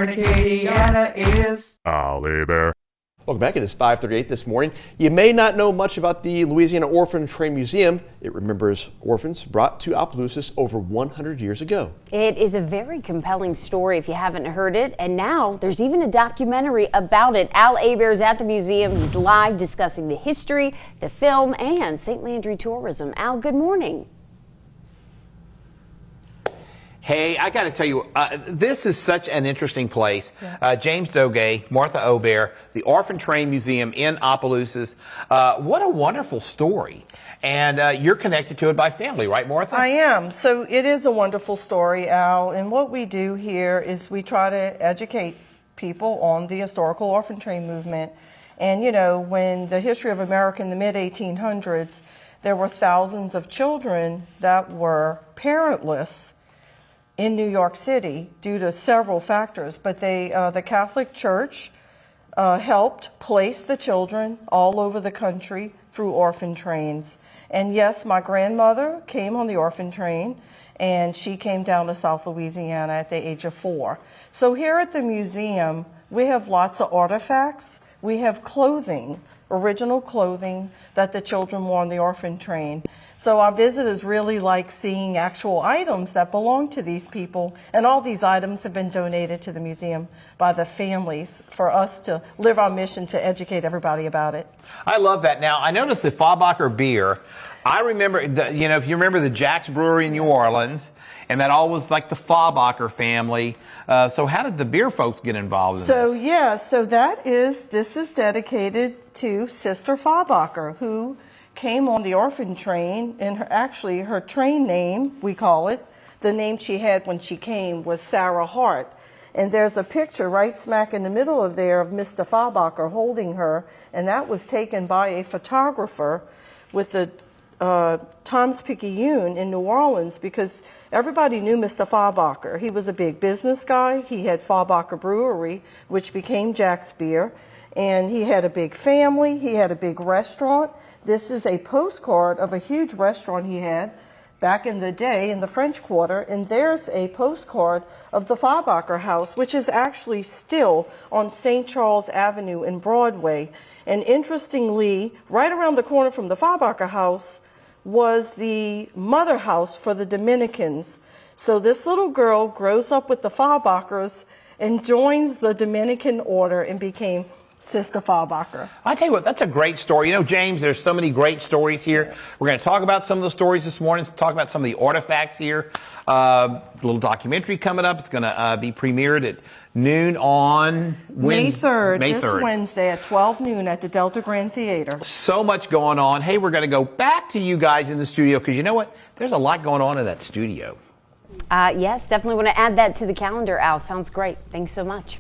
turn Acadiana is Ollie Bear. Welcome back. It is 5:38 this morning. You may not know much about the Louisiana Orphan Train Museum. It remembers orphans brought to Opelousas over 100 years ago. It is a very compelling story if you haven't heard it, and now there's even a documentary about it. Al Abear's at the museum. He's live discussing the history, the film, and St. Landry tourism. Al, good morning. Hey, I got to tell you, this is such an interesting place. James Doge, Martha Obear, the Orphan Train Museum in Opelousas. What a wonderful story. And you're connected to it by family, right, Martha? I am. So it is a wonderful story, Al. And what we do here is we try to educate people on the historical orphan train movement. And, you know, when the history of America in the mid-1800s, there were thousands of children that were parentless in New York City due to several factors, but the Catholic Church helped place the children all over the country through orphan trains. And yes, my grandmother came on the orphan train, and she came down to South Louisiana at the age of 4. So here at the museum, we have lots of artifacts. We have clothing, original clothing that the children wore on the orphan train. So our visitors really like seeing actual items that belong to these people, and all these items have been donated to the museum by the families for us to live our mission to educate everybody about it. I love that. Now, I noticed the Faubacker beer. I remember, you know, if you remember the Jack's Brewery in New Orleans, and that all was like the Faubacker family. So how did the beer folks get involved in So, this? yeah, so this is dedicated to Sister Faubacker, who came on the orphan train, and her train name, we call it, the name she had when she came was Sarah Hart. And there's a picture right smack in the middle of there of Mr. Faubacker holding her, and that was taken by a photographer with the Times-Picayune in New Orleans, because everybody knew Mr. Faubacker. He was a big business guy. He had Faubacker Brewery, which became Jack's Beer, and he had a big family. He had a big restaurant. This is a postcard of a huge restaurant he had back in the day in the French Quarter, and there's a postcard of the Faubacker House, which is actually still on St. Charles Avenue in Broadway. And interestingly, right around the corner from the Faubacker House was the mother house for the Dominicans. So this little girl grows up with the Faubackers and joins the Dominican order and became Sister Faubacker. I tell you what, that's a great story. You know, James, there's so many great stories here. We're going to talk about some of the stories this morning, talk about some of the artifacts here. A little documentary coming up. It's going to be premiered at noon on May 3rd, this 3rd. Wednesday at 12 noon at the Delta Grand Theater. So much going on. Hey, we're going to go back to you guys in the studio, because you know what? There's a lot going on in that studio. Yes, definitely want to add that to the calendar, Al. Sounds great. Thanks so much.